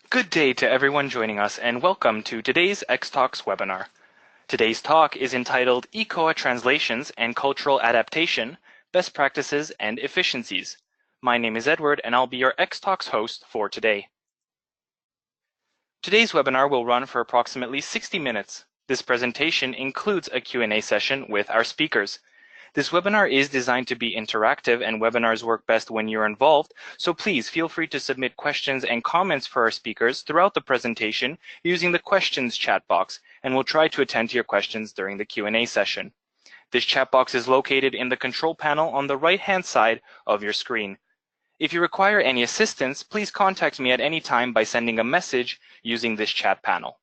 Good day to everyone joining us and welcome to today's X-Talks webinar. Today's talk is entitled eCOA Translations and Cultural Adaptation, Best Practices and Efficiencies. My name is Edward and I'll be your X-Talks host for today. Today's webinar will run for approximately 60 minutes. This presentation includes a Q&A session with our speakers. This webinar is designed to be interactive and webinars work best when you're involved, so please feel free to submit questions and comments for our speakers throughout the presentation using the questions chat box, and we'll try to attend to your questions during the Q&A session. This chat box is located in the control panel on the right-hand side of your screen. If you require any assistance, please contact me at any time by sending a message using this chat panel.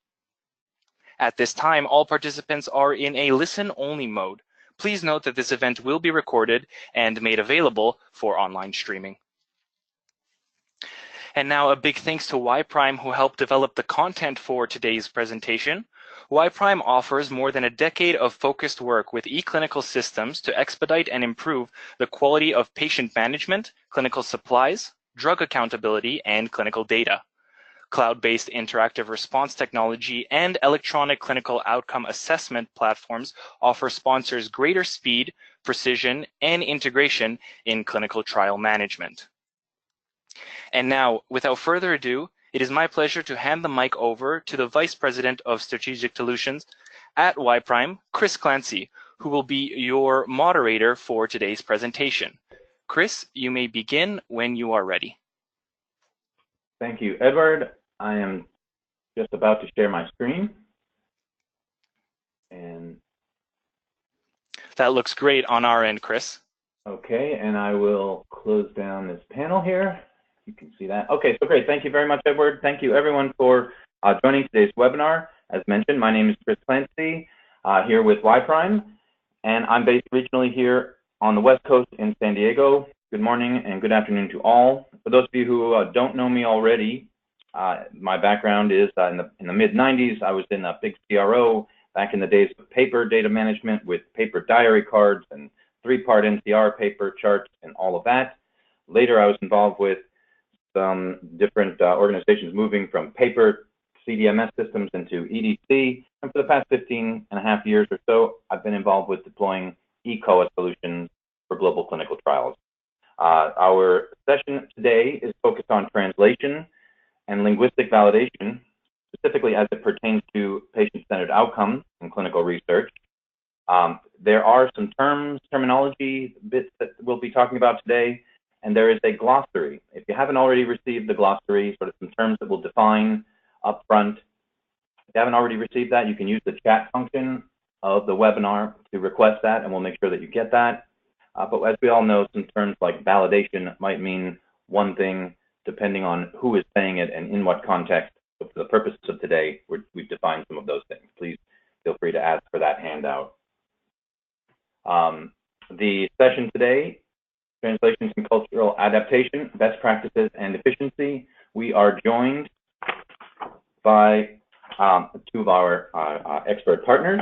At this time, all participants are in a listen-only mode. Please note that this event will be recorded and made available for online streaming. And now a big thanks to Y-Prime who helped develop the content for today's presentation. Y-Prime offers more than a decade of focused work with eClinical systems to expedite and improve the quality of patient management, clinical supplies, drug accountability, and clinical data. Cloud-based interactive response technology and electronic clinical outcome assessment platforms offer sponsors greater speed, precision, and integration in clinical trial management. And now, without further ado, it is my pleasure to hand the mic over to the Vice President of Strategic Solutions at Y-Prime, Chris Clancy, who will be your moderator for today's presentation. Chris, you may begin when you are ready. Thank you, Edward. I am just about to share my screen. And that looks great on our end, Chris. Okay, and I will close down this panel here. You can see that. Okay, so great. Thank you very much, Edward. Thank you, everyone, for joining today's webinar. As mentioned, my name is Chris Clancy, here with Y-Prime, and I'm based regionally here on the West Coast in San Diego. Good morning and good afternoon to all. For those of you who don't know me already, my background is in the mid-90s. I was in a big CRO back in the days of paper data management with paper diary cards and 3-part NCR paper charts and all of that. Later, I was involved with some different organizations moving from paper CDMS systems into EDC. And for the past 15.5 years or so, I've been involved with deploying eCOA solutions for global clinical trials. Our session today is focused on translation and linguistic validation, specifically as it pertains to patient-centered outcomes in clinical research. There are some terminology bits that we'll be talking about today, and there is a glossary. If you haven't already received the glossary, sort of some terms that we'll define up front, if you haven't already received that, you can use the chat function of the webinar to request that, and we'll make sure that you get that. But as we all know, some terms like validation might mean one thing depending on who is saying it and in what context. But for the purposes of today, we've defined some of those things. Please feel free to ask for that handout. The session today, Translations and Cultural Adaptation, Best Practices and Efficiency. We are joined by 2 of our expert partners.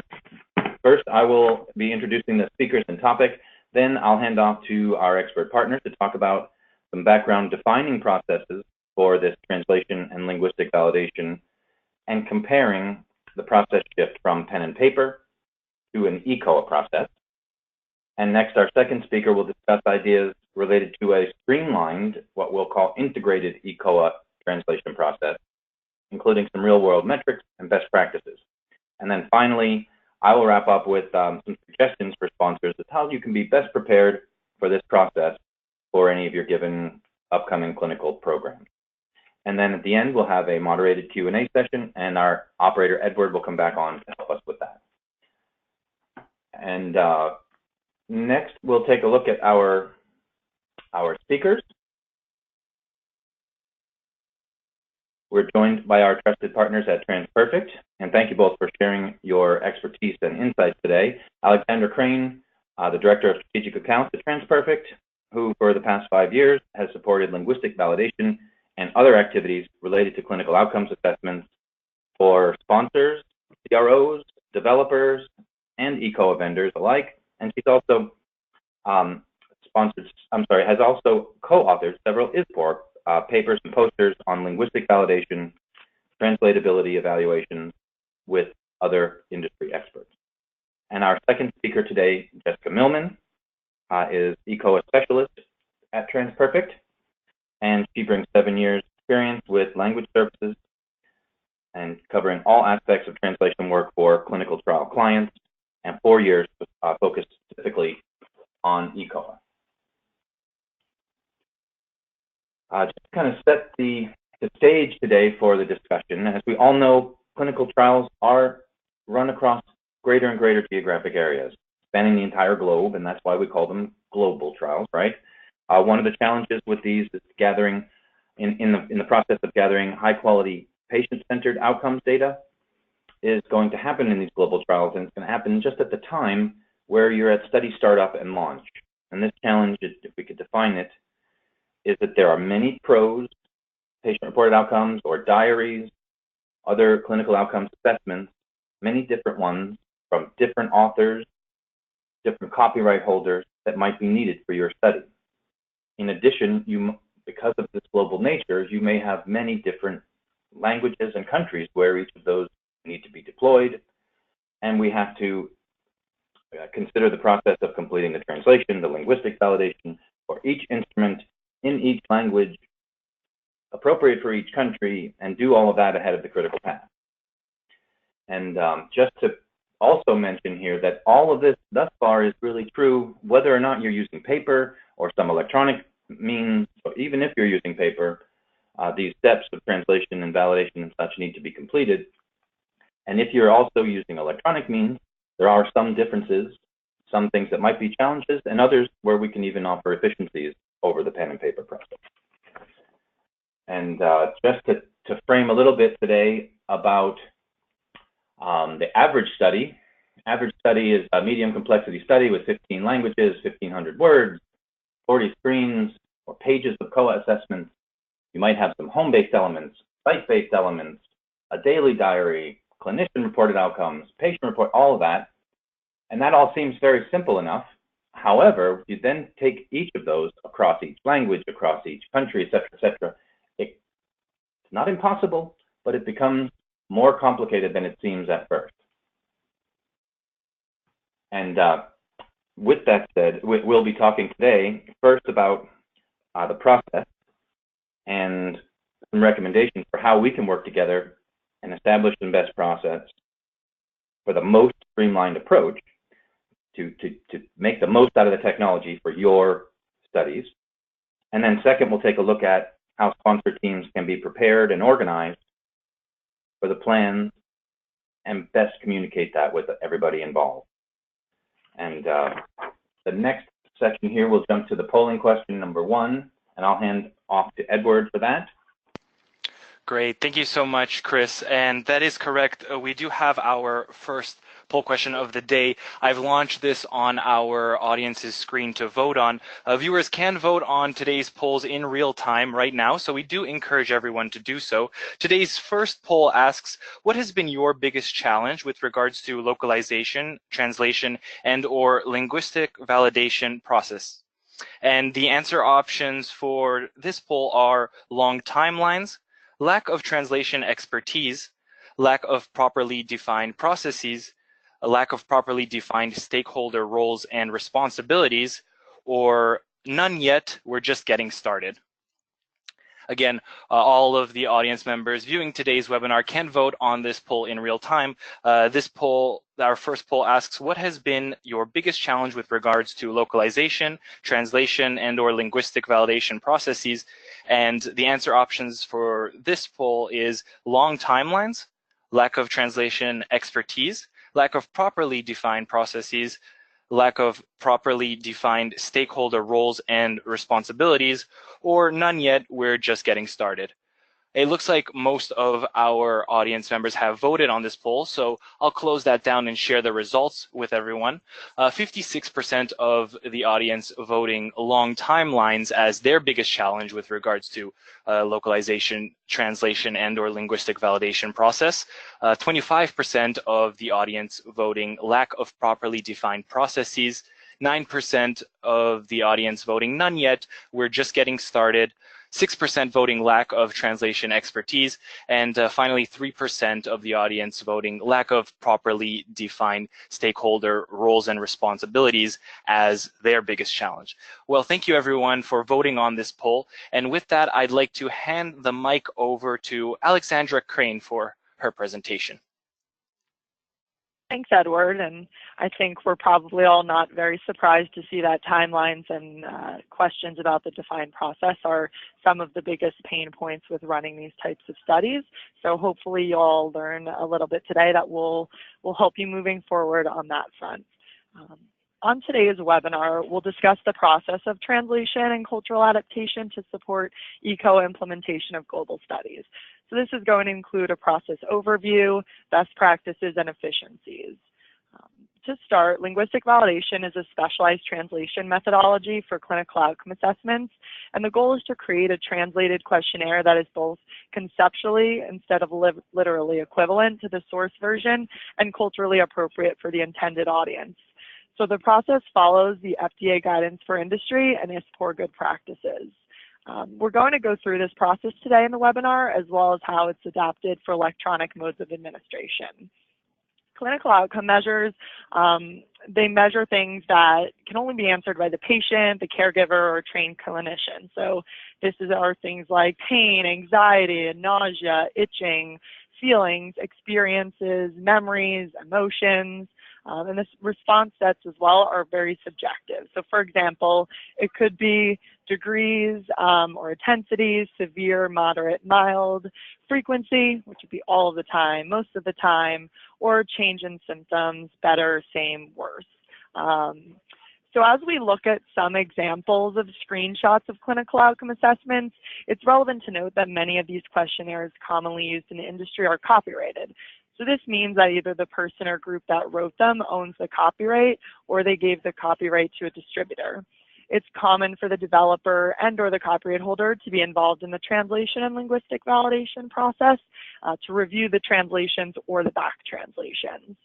First, I will be introducing the speakers and topic. Then I'll hand off to our expert partners to talk about some background defining processes for this translation and linguistic validation and comparing the process shift from pen and paper to an eCOA process. And next, our second speaker will discuss ideas related to a streamlined, what we'll call integrated eCOA translation process, including some real-world metrics and best practices. And then finally, I will wrap up with some suggestions for sponsors of how you can be best prepared for this process for any of your given upcoming clinical programs. And then at the end, we'll have a moderated Q&A session, and our operator, Edward, will come back on to help us with that. And next, we'll take a look at our speakers. We're joined by our trusted partners at TransPerfect, and thank you both for sharing your expertise and insights today. Alexander Crane, the Director of Strategic Accounts at TransPerfect, who for the past 5 years has supported linguistic validation and other activities related to clinical outcomes assessments for sponsors, CROs, developers, and eCOA vendors alike. And she's also has also co-authored several ISPOR papers and posters on linguistic validation translatability evaluations with other industry experts. And our second speaker today, Jessica Millman, is eCOA specialist at TransPerfect, and she brings 7 years experience with language services and covering all aspects of translation work for clinical trial clients, and 4 years focused specifically on eCOA. Just to kind of set the stage today for the discussion, as we all know, clinical trials are run across greater and greater geographic areas, spanning the entire globe, and that's why we call them global trials, right? One of the challenges with these is gathering, in the process of gathering high-quality patient-centered outcomes data is going to happen in these global trials, and it's going to happen just at the time where you're at study startup and launch. And this challenge, if we could define it, is that there are many PROs, patient-reported outcomes, or diaries, other clinical outcomes assessments, many different ones from different authors, different copyright holders that might be needed for your study. In addition, because of this global nature, you may have many different languages and countries where each of those need to be deployed, and we have to consider the process of completing the translation, the linguistic validation for each instrument in each language, appropriate for each country, and do all of that ahead of the critical path. And just to also mention here that all of this thus far is really true whether or not you're using paper or some electronic means, or even if you're using paper, these steps of translation and validation and such need to be completed. And if you're also using electronic means, there are some differences, some things that might be challenges, and others where we can even offer efficiencies over the pen and paper process. And just to frame a little bit today about the average study. Average study is a medium complexity study with 15 languages, 1,500 words, 40 screens or pages of COA assessments. You might have some home-based elements, site-based elements, a daily diary, clinician-reported outcomes, patient report, all of that. And that all seems very simple enough. However, you then take each of those across each language, across each country, et cetera, it's not impossible, but it becomes more complicated than it seems at first. And with that said, we'll be talking today first about the process and some recommendations for how we can work together and establish some best process for the most streamlined approach to make the most out of the technology for your studies. And then second, we'll take a look at how sponsor teams can be prepared and organized for the plans and best communicate that with everybody involved. And the next section here, we'll jump to the polling question number 1, and I'll hand off to Edward for that. Great. Thank you so much, Chris. And that is correct. We do have our first poll question of the day. I've launched this on our audience's screen to vote on. Viewers can vote on today's polls in real time right now, so we do encourage everyone to do so. Today's first poll asks, what has been your biggest challenge with regards to localization, translation, and/or linguistic validation process? And the answer options for this poll are long timelines, lack of translation expertise, lack of properly defined processes, a lack of properly defined stakeholder roles and responsibilities, or none yet, we're just getting started. Again, all of the audience members viewing today's webinar can vote on this poll in real time. This poll, our first poll asks, what has been your biggest challenge with regards to localization, translation, and/or linguistic validation processes? And the answer options for this poll is long timelines, lack of translation expertise, lack of properly defined processes, lack of properly defined stakeholder roles and responsibilities, or none yet, we're just getting started. It looks like most of our audience members have voted on this poll, so I'll close that down and share the results with everyone. 56% of the audience voting long timelines as their biggest challenge with regards to localization, translation, and/or linguistic validation process. 25% of the audience voting lack of properly defined processes. 9% of the audience voting none yet, we're just getting started. 6% voting lack of translation expertise, and finally 3% of the audience voting lack of properly defined stakeholder roles and responsibilities as their biggest challenge. Well, thank you everyone for voting on this poll. And with that, I'd like to hand the mic over to Alexandra Crane for her presentation. Thanks, Edward. And I think we're probably all not very surprised to see that timelines and questions about the defined process are some of the biggest pain points with running these types of studies. So hopefully you all learn a little bit today that will help you moving forward on that front. On today's webinar, we'll discuss the process of translation and cultural adaptation to support eCOA implementation of global studies. So this is going to include a process overview, best practices, and efficiencies. To start, linguistic validation is a specialized translation methodology for clinical outcome assessments, and the goal is to create a translated questionnaire that is both conceptually instead of literally equivalent to the source version and culturally appropriate for the intended audience. So the process follows the FDA guidance for industry and ISPOR good practices. We're going to go through this process today in the webinar, as well as how it's adapted for electronic modes of administration. Clinical outcome measures, they measure things that can only be answered by the patient, the caregiver, or trained clinician. So this are things like pain, anxiety, nausea, itching, feelings, experiences, memories, emotions, and the response sets as well are very subjective. So for example, it could be degrees or intensities, severe, moderate, mild, frequency, which would be all of the time, most of the time, or change in symptoms, better, same, worse. So as we look at some examples of screenshots of clinical outcome assessments, it's relevant to note that many of these questionnaires commonly used in the industry are copyrighted. So this means that either the person or group that wrote them owns the copyright, or they gave the copyright to a distributor. It's common for the developer and/or the copyright holder to be involved in the translation and linguistic validation process to review the translations or the back translations.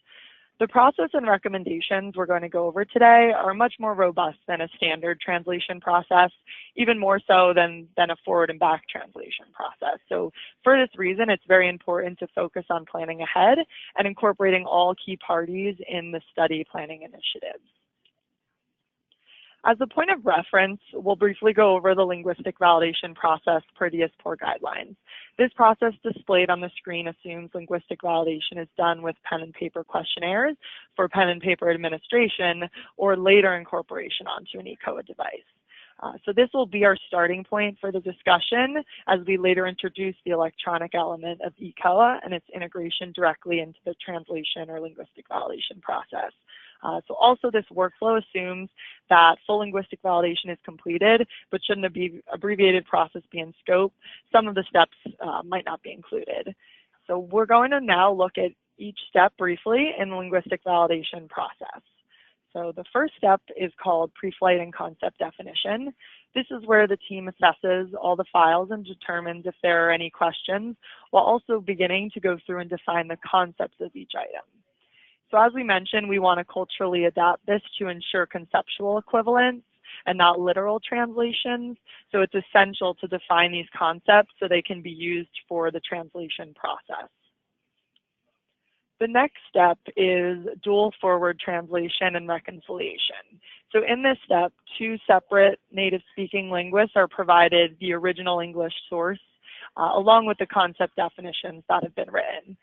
The process and recommendations we're going to go over today are much more robust than a standard translation process, even more so than a forward and back translation process. So for this reason, it's very important to focus on planning ahead and incorporating all key parties in the study planning initiatives. As a point of reference, we'll briefly go over the linguistic validation process per the ISPOR guidelines. This process displayed on the screen assumes linguistic validation is done with pen and paper questionnaires for pen and paper administration or later incorporation onto an eCOA device. So this will be our starting point for the discussion as we later introduce the electronic element of eCOA and its integration directly into the translation or linguistic validation process. So also this workflow assumes that full linguistic validation is completed, but shouldn't an abbreviated process be in scope, some of the steps might not be included. So we're going to now look at each step briefly in the linguistic validation process. So the first step is called pre-flight and concept definition. This is where the team assesses all the files and determines if there are any questions, while also beginning to go through and define the concepts of each item. So as we mentioned, we want to culturally adapt this to ensure conceptual equivalence and not literal translations. So it's essential to define these concepts so they can be used for the translation process. The next step is dual forward translation and reconciliation. So in this step, two separate native speaking linguists are provided the original English source along with the concept definitions that have been written.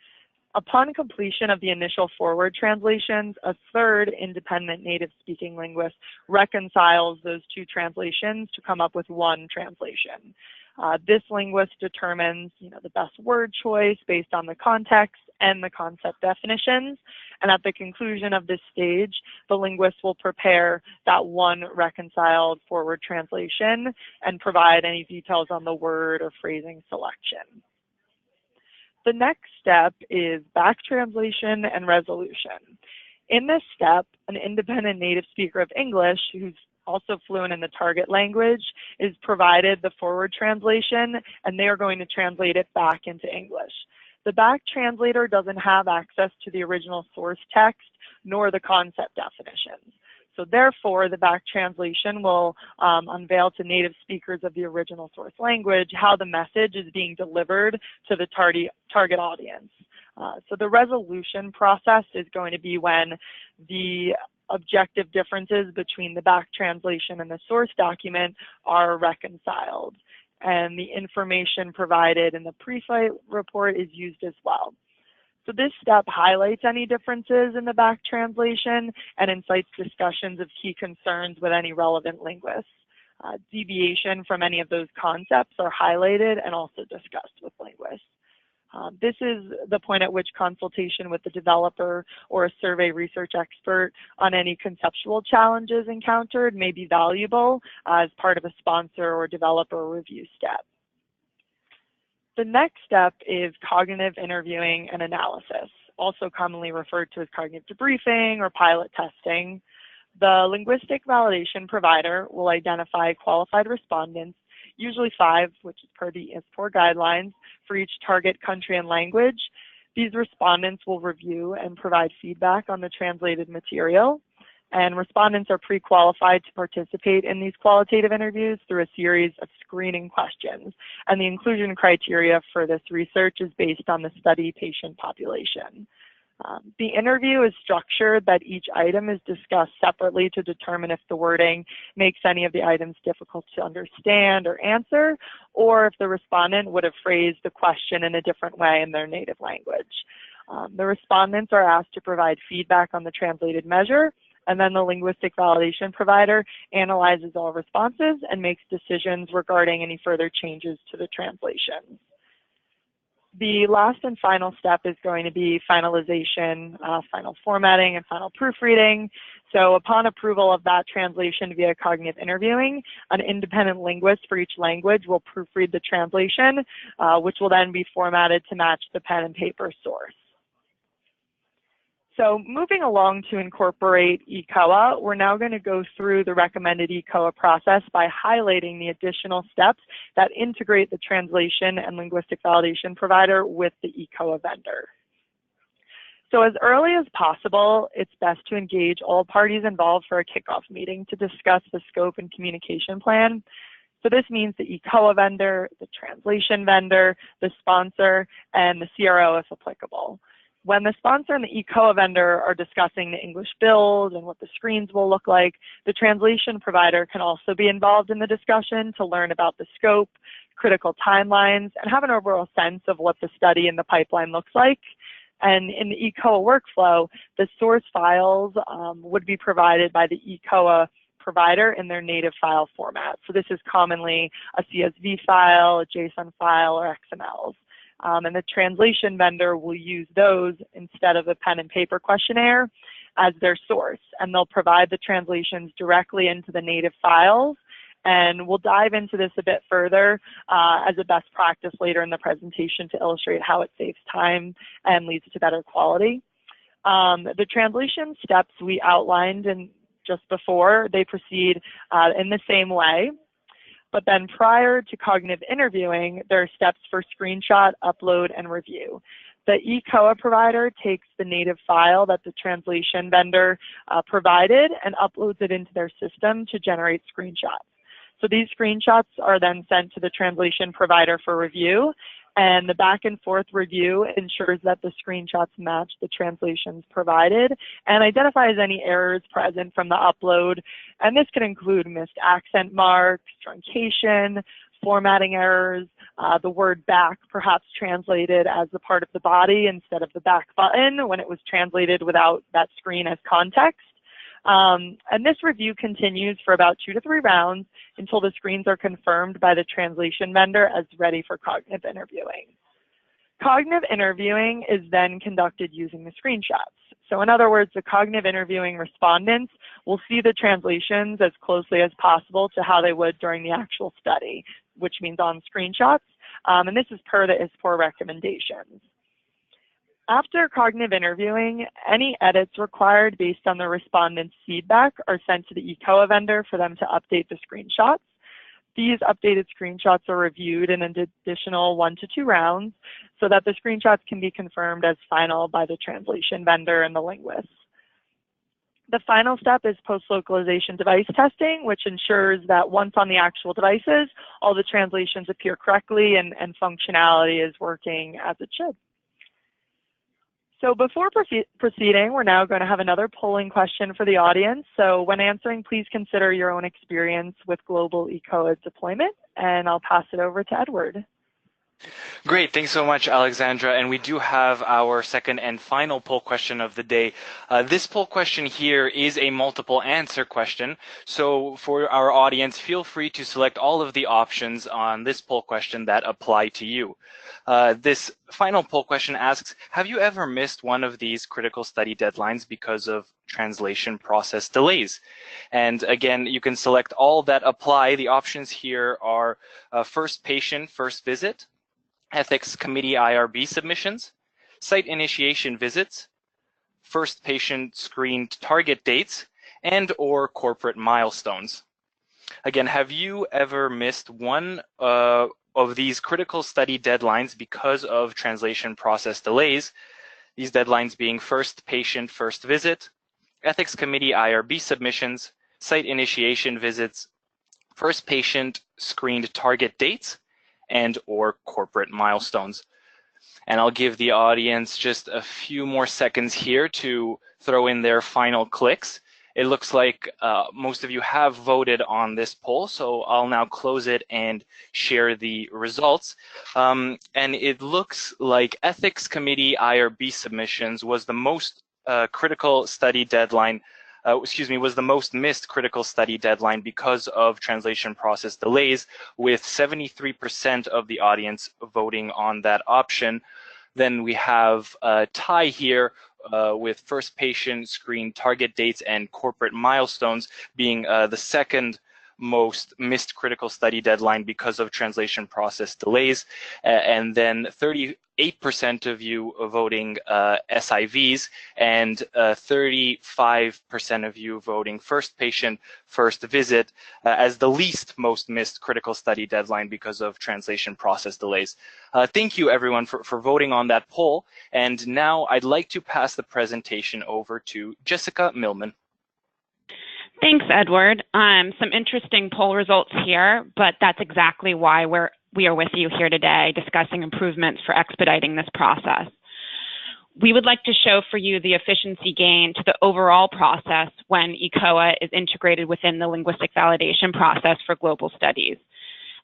Upon completion of the initial forward translations, a third independent native speaking linguist reconciles those two translations to come up with one translation. This linguist determines the best word choice based on the context and the concept definitions. And at the conclusion of this stage, the linguist will prepare that one reconciled forward translation and provide any details on the word or phrasing selection. The next step is back translation and resolution. In this step, an independent native speaker of English who's also fluent in the target language is provided the forward translation, and they are going to translate it back into English. The back translator doesn't have access to the original source text nor the concept definitions. So therefore, the back translation will unveil to native speakers of the original source language how the message is being delivered to the target audience. So the resolution process is going to be when the objective differences between the back translation and the source document are reconciled, and the information provided in the pre-flight report is used as well. So this step highlights any differences in the back translation and incites discussions of key concerns with any relevant linguists. Deviation from any of those concepts are highlighted and also discussed with linguists. This is the point at which consultation with the developer or a survey research expert on any conceptual challenges encountered may be valuable as part of a sponsor or developer review step. The next step is cognitive interviewing and analysis, also commonly referred to as cognitive debriefing or pilot testing. The linguistic validation provider will identify qualified respondents, usually 5, which is per the ISPOR guidelines, for each target country and language. These respondents will review and provide feedback on the translated material, and respondents are pre-qualified to participate in these qualitative interviews through a series of screening questions, and the inclusion criteria for this research is based on the study patient population. The interview is structured that each item is discussed separately to determine if the wording makes any of the items difficult to understand or answer, or if the respondent would have phrased the question in a different way in their native language. The respondents are asked to provide feedback on the translated measure, and then the linguistic validation provider analyzes all responses and makes decisions regarding any further changes to the translation. The last and final step is going to be finalization, final formatting, and final proofreading. So upon approval of that translation via cognitive interviewing, an independent linguist for each language will proofread the translation, which will then be formatted to match the pen and paper source. So moving along to incorporate eCOA, we're now going to go through the recommended eCOA process by highlighting the additional steps that integrate the translation and linguistic validation provider with the eCOA vendor. So as early as possible, it's best to engage all parties involved for a kickoff meeting to discuss the scope and communication plan. So this means the eCOA vendor, the translation vendor, the sponsor, and the CRO if applicable. When the sponsor and the eCOA vendor are discussing the English build and what the screens will look like, the translation provider can also be involved in the discussion to learn about the scope, critical timelines, and have an overall sense of what the study and the pipeline looks like. And in the eCOA workflow, the source files would be provided by the eCOA provider in their native file format. So this is commonly a CSV file, a JSON file, or XMLs. And the translation vendor will use those instead of a pen and paper questionnaire as their source. And they'll provide the translations directly into the native files. And we'll dive into this a bit further as a best practice later in the presentation to illustrate how it saves time and leads to better quality. The translation steps we outlined just before, they proceed in the same way. But then prior to cognitive interviewing, there are steps for screenshot, upload, and review. The eCOA provider takes the native file that the translation vendor provided and uploads it into their system to generate screenshots. So these screenshots are then sent to the translation provider for review, and the back and forth review ensures that the screenshots match the translations provided and identifies any errors present from the upload. And this can include missed accent marks, truncation, formatting errors, the word back perhaps translated as a part of the body instead of the back button when it was translated without that screen as context. And this review continues for about 2 to 3 rounds until the screens are confirmed by the translation vendor as ready for cognitive interviewing. Cognitive interviewing is then conducted using the screenshots. So in other words, the cognitive interviewing respondents will see the translations as closely as possible to how they would during the actual study, which means on screenshots. And this is per the ISPOR recommendations. After cognitive interviewing, any edits required based on the respondent's feedback are sent to the eCOA vendor for them to update the screenshots. These updated screenshots are reviewed in an additional 1 to 2 rounds so that the screenshots can be confirmed as final by the translation vendor and the linguist. The final step is post-localization device testing, which ensures that once on the actual devices, all the translations appear correctly and functionality is working as it should. So before proceeding, we're now going to have another polling question for the audience. So when answering, please consider your own experience with global eCOA deployment, and I'll pass it over to Edward. Great, thanks so much, Alexandra. And we do have our second and final poll question of the day. This poll question here is a multiple answer question. So for our audience, feel free to select all of the options on this poll question that apply to you. This final poll question asks, have you ever missed one of these critical study deadlines because of translation process delays? And again, you can select all that apply. The options here are first patient, first visit, ethics committee IRB submissions, site initiation visits, first patient screened target dates, and or corporate milestones. Again, have you ever missed one of these critical study deadlines because of translation process delays? These deadlines being first patient, first visit, ethics committee IRB submissions, site initiation visits, first patient screened target dates, and or corporate milestones. And I'll give the audience just a few more seconds here to throw in their final clicks. It looks like most of you have voted on this poll, so I'll now close it and share the results. And it looks like Ethics Committee IRB submissions was the most critical study deadline, was the most missed critical study deadline because of translation process delays, with 73% of the audience voting on that option. Then we have a tie here with first patient screen target dates and corporate milestones being the second most missed critical study deadline because of translation process delays, and then 38% of you voting SIVs, and 35% of you voting first patient, first visit as the least most missed critical study deadline because of translation process delays. Thank you everyone for voting on that poll, and now I'd like to pass the presentation over to Jessica Millman. Thanks, Edward. Some interesting poll results here, but that's exactly why we are with you here today discussing improvements for expediting this process. We would like to show for you the efficiency gain to the overall process when eCOA is integrated within the linguistic validation process for global studies.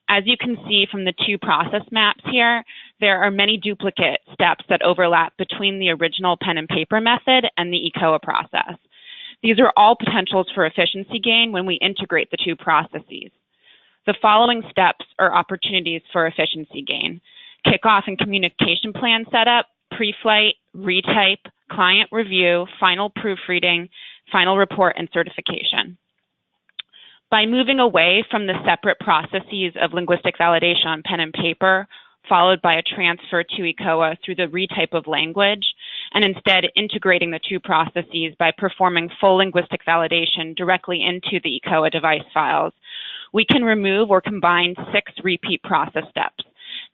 As you can see from the two process maps here, there are many duplicate steps that overlap between the original pen and paper method and the eCOA process. These are all potentials for efficiency gain when we integrate the two processes. The following steps are opportunities for efficiency gain: kickoff and communication plan setup, pre-flight, retype, client review, final proofreading, final report, and certification. By moving away from the separate processes of linguistic validation on pen and paper, followed by a transfer to eCOA through the retype of language, and instead integrating the two processes by performing full linguistic validation directly into the eCOA device files, we can remove or combine 6 repeat process steps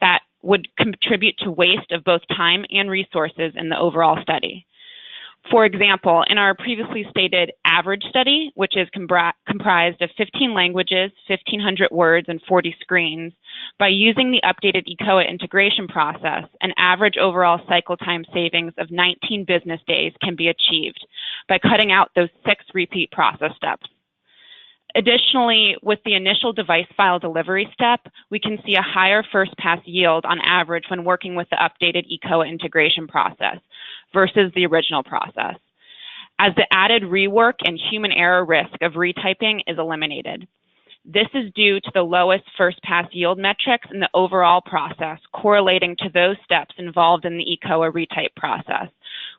that would contribute to waste of both time and resources in the overall study. For example, in our previously stated average study, which is comprised of 15 languages, 1,500 words, and 40 screens, by using the updated eCOA integration process, an average overall cycle time savings of 19 business days can be achieved by cutting out those 6 repeat process steps. Additionally, with the initial device file delivery step, we can see a higher first pass yield on average when working with the updated eCOA integration process versus the original process, as the added rework and human error risk of retyping is eliminated. This is due to the lowest first pass yield metrics in the overall process correlating to those steps involved in the eCOA retype process,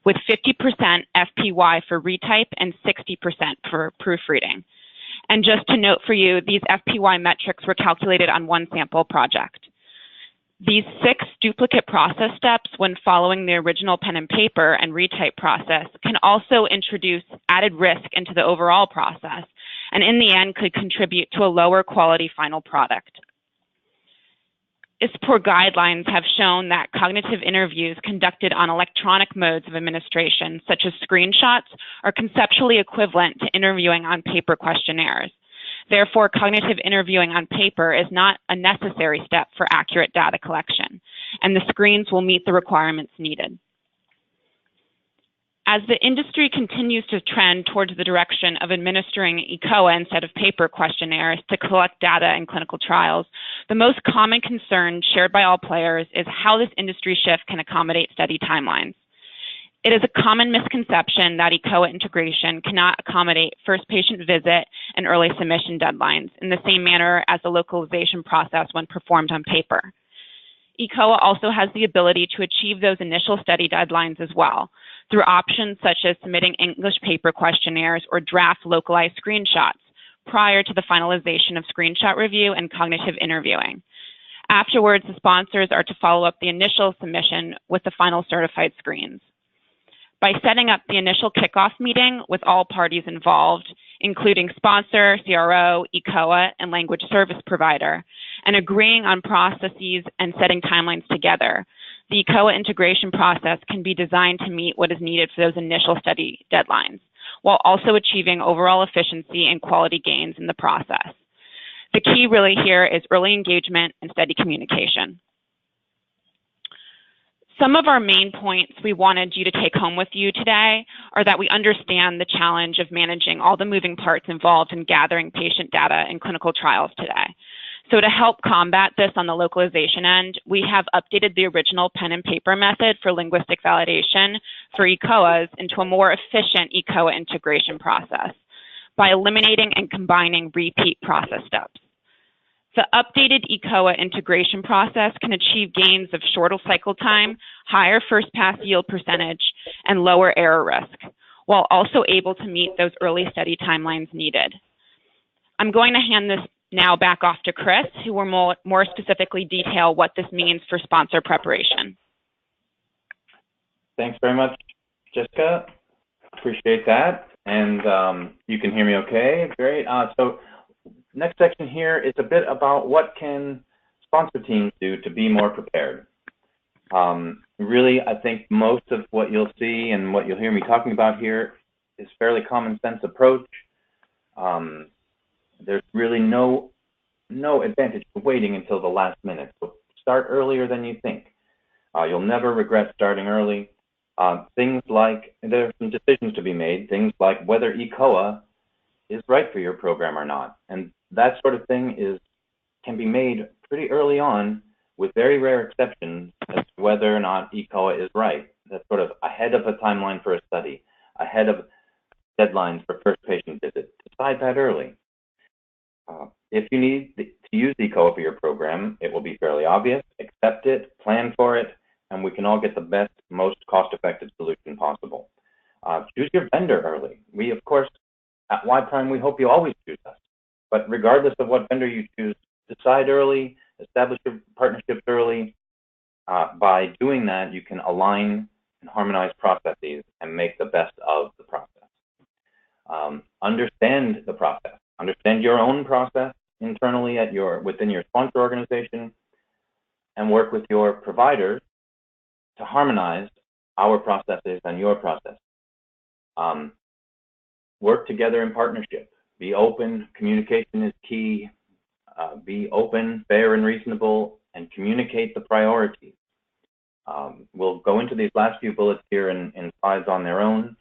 with 50% FPY for retype and 60% for proofreading. And just to note for you, these FPY metrics were calculated on one sample project. These 6 duplicate process steps when following the original pen and paper and retype process can also introduce added risk into the overall process, and in the end could contribute to a lower quality final product. ISPOR guidelines have shown that cognitive interviews conducted on electronic modes of administration, such as screenshots, are conceptually equivalent to interviewing on paper questionnaires. Therefore, cognitive interviewing on paper is not a necessary step for accurate data collection, and the screens will meet the requirements needed. As the industry continues to trend towards the direction of administering eCOA instead of paper questionnaires to collect data in clinical trials, the most common concern shared by all players is how this industry shift can accommodate study timelines. It is a common misconception that eCOA integration cannot accommodate first patient visit and early submission deadlines in the same manner as the localization process when performed on paper. eCOA also has the ability to achieve those initial study deadlines as well, through options such as submitting English paper questionnaires or draft localized screenshots prior to the finalization of screenshot review and cognitive interviewing. Afterwards, the sponsors are to follow up the initial submission with the final certified screens. By setting up the initial kickoff meeting with all parties involved, including sponsor, CRO, eCOA, and language service provider, and agreeing on processes and setting timelines together, the eCOA integration process can be designed to meet what is needed for those initial study deadlines, while also achieving overall efficiency and quality gains in the process. The key really here is early engagement and steady communication. Some of our main points we wanted you to take home with you today are that we understand the challenge of managing all the moving parts involved in gathering patient data in clinical trials today. So to help combat this on the localization end, we have updated the original pen and paper method for linguistic validation for eCOAs into a more efficient eCOA integration process by eliminating and combining repeat process steps. The updated eCOA integration process can achieve gains of shorter cycle time, higher first pass yield percentage, and lower error risk, while also able to meet those early study timelines needed. I'm going to hand this now back off to Chris, who will more specifically detail what this means for sponsor preparation. Thanks very much, Jessica. Appreciate that. And you can hear me okay? Great. So next section here is a bit about what can sponsor teams do to be more prepared. Really, I think most of what you'll see and what you'll hear me talking about here is fairly common sense approach. There's really no advantage to waiting until the last minute. So start earlier than you think. You'll never regret starting early. Things like, there are some decisions to be made, things like whether eCOA is right for your program or not. And that sort of thing can be made pretty early on, with very rare exceptions, as to whether or not eCOA is right. That's sort of ahead of a timeline for a study, ahead of deadlines for first patient visit. Decide that early. If you need to use eCOA for your program, it will be fairly obvious. Accept it, plan for it, and we can all get the best, most cost-effective solution possible. Choose your vendor early. We, of course, at Y Prime, we hope you always choose us. But regardless of what vendor you choose, decide early, establish your partnerships early. By doing that, you can align and harmonize processes and make the best of the process. Understand the process. Understand your own process internally within your sponsor organization, and work with your providers to harmonize our processes and your process. Work together in partnership. Be open. Communication is key. Be open, fair, and reasonable, and communicate the priorities. We'll go into these last few bullets here in slides on their own.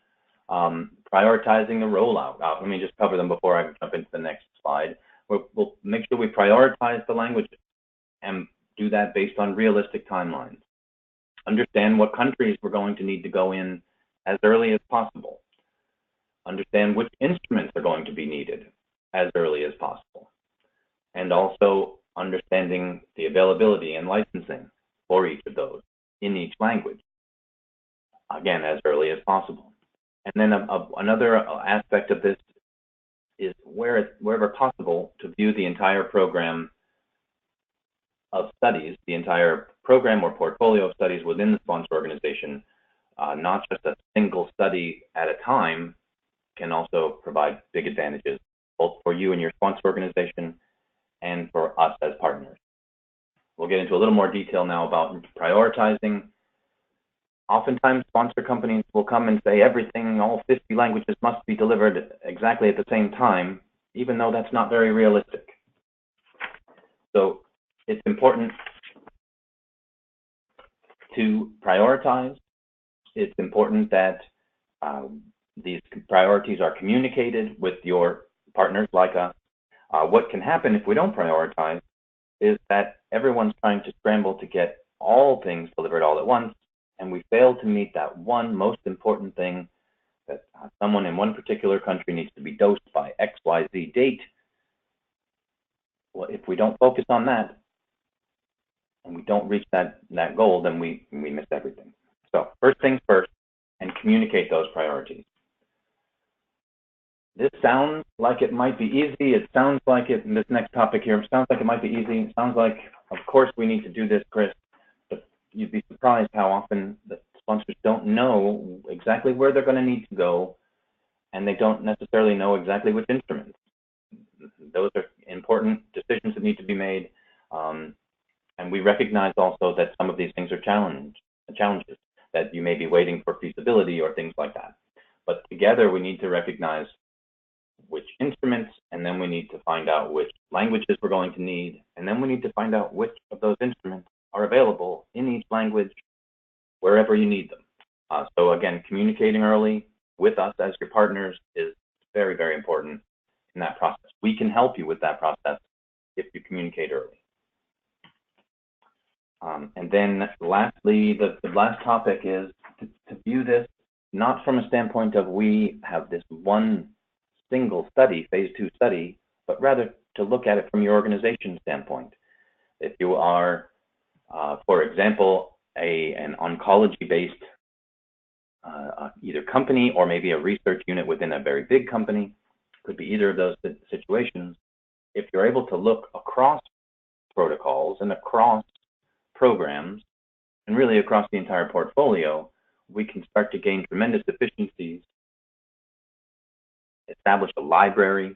Prioritizing the rollout. Let me just cover them before I jump into the next slide. We'll make sure we prioritize the languages and do that based on realistic timelines. Understand what countries we're going to need to go in as early as possible. Understand which instruments are going to be needed as early as possible. And also understanding the availability and licensing for each of those in each language, again, as early as possible. And then another aspect of this is wherever possible to view the entire program of studies, the entire program or portfolio of studies within the sponsor organization, not just a single study at a time, can also provide big advantages, both for you and your sponsor organization and for us as partners. We'll get into a little more detail now about prioritizing. Oftentimes, sponsor companies will come and say everything, all 50 languages must be delivered exactly at the same time, even though that's not very realistic. So it's important to prioritize. It's important that these priorities are communicated with your partners like us. What can happen if we don't prioritize is that everyone's trying to scramble to get all things delivered all at once, and we fail to meet that one most important thing that someone in one particular country needs to be dosed by XYZ date. Well, if we don't focus on that and we don't reach that goal, then we miss everything. So first things first, and communicate those priorities. This sounds like it might be easy. It sounds like it, in this next topic here, sounds like it might be easy. It sounds like, of course, we need to do this, Chris. But you'd be surprised how often the sponsors don't know exactly where they're going to need to go, and they don't necessarily know exactly which instruments. Those are important decisions that need to be made. And we recognize also that some of these things are challenges, that you may be waiting for feasibility or things like that. But together, we need to recognize which instruments, and then we need to find out which languages we're going to need, and then we need to find out which of those instruments are available in each language, wherever you need them. So again, communicating early with us as your partners is very, very important in that process. We can help you with that process if you communicate early. And then lastly, the last topic is to view this not from a standpoint of we have this one single study, phase 2 study, but rather to look at it from your organization standpoint. If you are, for example, an oncology-based either company or maybe a research unit within a very big company, could be either of those situations. If you're able to look across protocols and across programs and really across the entire portfolio, we can start to gain tremendous efficiencies, establish a library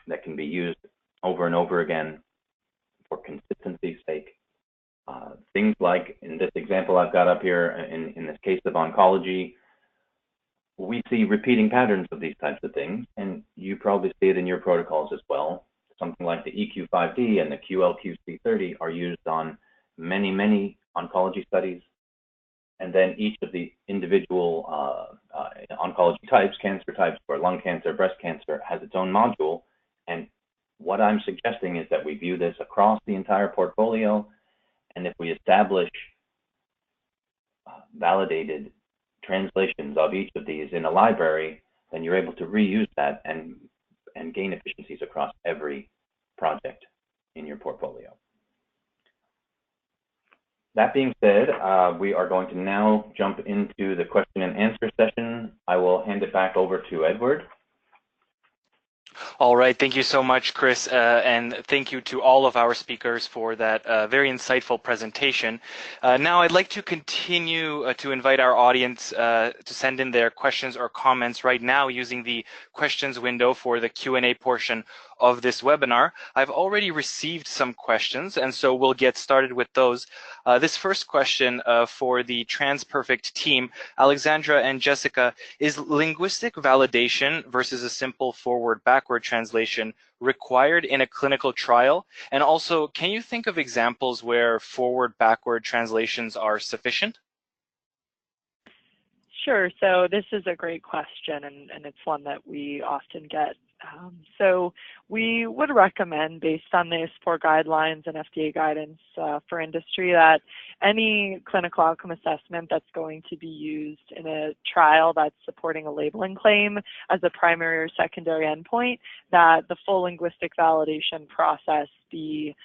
that can be used over and over again for consistency's sake. Things like in this example I've got up here, in this case of oncology, we see repeating patterns of these types of things, and you probably see it in your protocols as well. Something like the EQ5D and the QLQC30 are used on many, many oncology studies. And then each of the individual oncology types, cancer types for lung cancer, breast cancer, has its own module. And what I'm suggesting is that we view this across the entire portfolio. And if we establish validated translations of each of these in a library, then you're able to reuse that and gain efficiencies across every project in your portfolio. That being said, we are going to now jump into the question and answer session. I will hand it back over to Edward. All right, thank you so much, Chris, and thank you to all of our speakers for that very insightful presentation. Now I'd like to continue to invite our audience to send in their questions or comments right now using the questions window for the Q&A portion of this webinar. I've already received some questions, and so we'll get started with those. This first question for the TransPerfect team, Alexandra and Jessica, is linguistic validation versus a simple forward-backward translation required in a clinical trial? And also, can you think of examples where forward-backward translations are sufficient? Sure. So this is a great question, and it's one that we often get. So we would recommend, based on the ISPOR guidelines and FDA guidance for industry, that any clinical outcome assessment that's going to be used in a trial that's supporting a labeling claim as a primary or secondary endpoint, that the full linguistic validation process be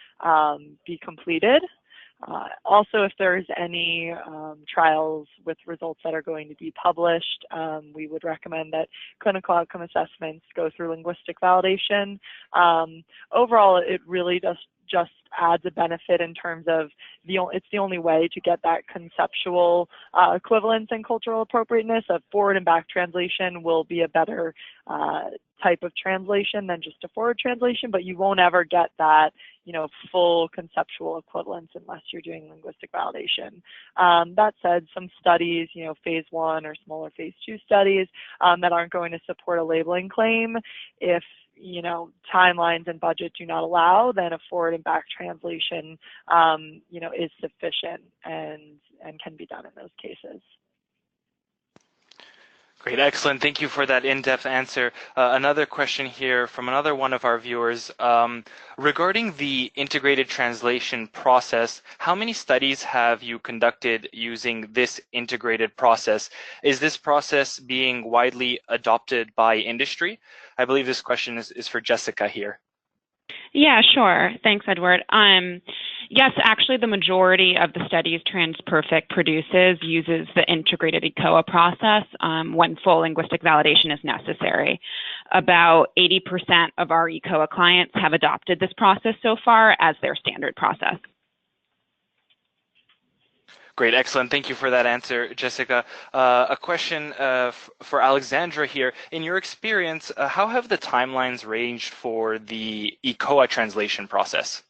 completed. Also, if there's any trials with results that are going to be published, we would recommend that clinical outcome assessments go through linguistic validation. Overall, it really just adds a benefit in terms of it's the only way to get that conceptual equivalence and cultural appropriateness. Of forward and back translation will be a better type of translation than just a forward translation, but you won't ever get that, full conceptual equivalence unless you're doing linguistic validation. That said, some studies, phase 1 or smaller phase 2 studies that aren't going to support a labeling claim, if timelines and budget do not allow, then a forward and back translation, is sufficient and can be done in those cases. Great, excellent. Thank you for that in-depth answer. Another question here from another one of our viewers. Regarding the integrated translation process, how many studies have you conducted using this integrated process? Is this process being widely adopted by industry? I believe this question is for Jessica here. Yeah, sure. Thanks, Edward. Yes, actually, the majority of the studies TransPerfect produces uses the integrated eCOA process when full linguistic validation is necessary. About 80% of our eCOA clients have adopted this process so far as their standard process. Great, excellent. Thank you for that answer, Jessica. A question for Alexandra here. In your experience, how have the timelines ranged for the eCOA translation process?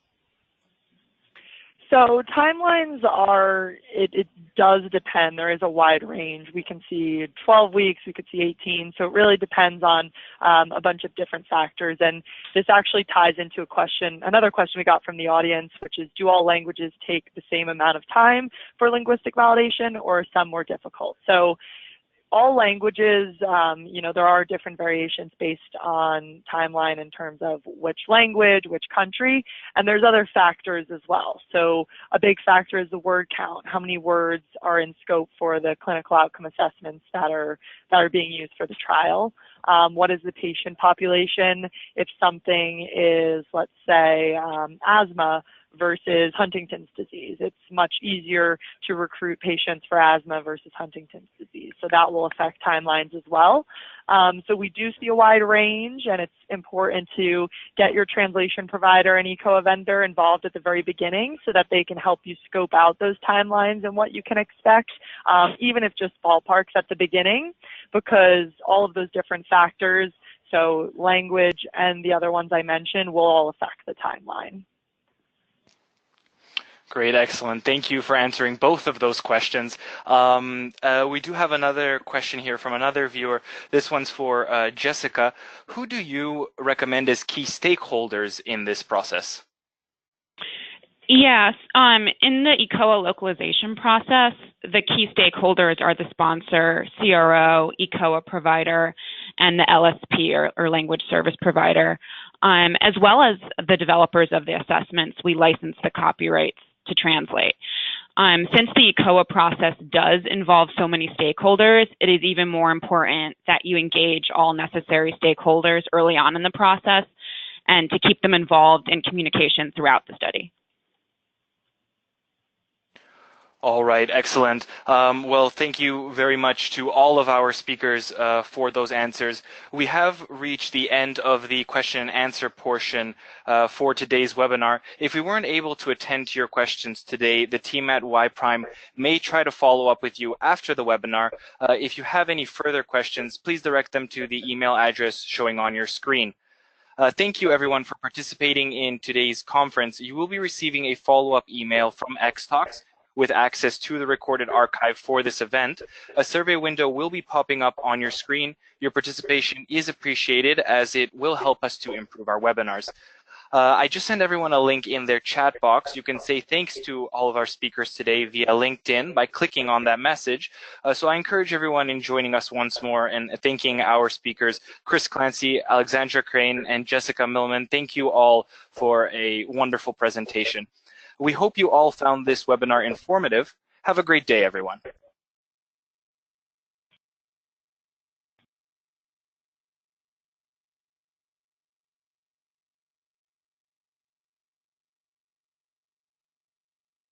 So timelines it does depend. There is a wide range. We can see 12 weeks, we could see 18. So it really depends on a bunch of different factors. And this actually ties into another question we got from the audience, which is, do all languages take the same amount of time for linguistic validation, or are some more difficult? So all languages, there are different variations based on timeline in terms of which language, which country, and there's other factors as well. So a big factor is the word count. How many words are in scope for the clinical outcome assessments that are being used for the trial? What is the patient population? If something is, let's say, asthma versus Huntington's disease, it's much easier to recruit patients for asthma versus Huntington's disease. So that will affect timelines as well. So we do see a wide range, and it's important to get your translation provider and eCOA vendor involved at the very beginning so that they can help you scope out those timelines and what you can expect, even if just ballparks at the beginning, because all of those different factors, so language and the other ones I mentioned, will all affect the timeline. Great, excellent. Thank you for answering both of those questions. We do have another question here from another viewer. This one's for Jessica. Who do you recommend as key stakeholders in this process? Yes, in the eCOA localization process, the key stakeholders are the sponsor, CRO, eCOA provider, and the LSP or language service provider, as well as the developers of the assessments. We license the copyrights to translate. Since the eCOA process does involve so many stakeholders, it is even more important that you engage all necessary stakeholders early on in the process and to keep them involved in communication throughout the study. All right, excellent. Well, thank you very much to all of our speakers for those answers. We have reached the end of the question and answer portion for today's webinar. If we weren't able to attend to your questions today, the team at Y Prime may try to follow up with you after the webinar. If you have any further questions, please direct them to the email address showing on your screen. Thank you, everyone, for participating in today's conference. You will be receiving a follow-up email from XTalks with access to the recorded archive for this event. A survey window will be popping up on your screen. Your participation is appreciated as it will help us to improve our webinars. I just sent everyone a link in their chat box. You can say thanks to all of our speakers today via LinkedIn by clicking on that message. So I encourage everyone in joining us once more and thanking our speakers, Chris Clancy, Alexandra Crane, and Jessica Millman. Thank you all for a wonderful presentation. We hope you all found this webinar informative. Have a great day, everyone.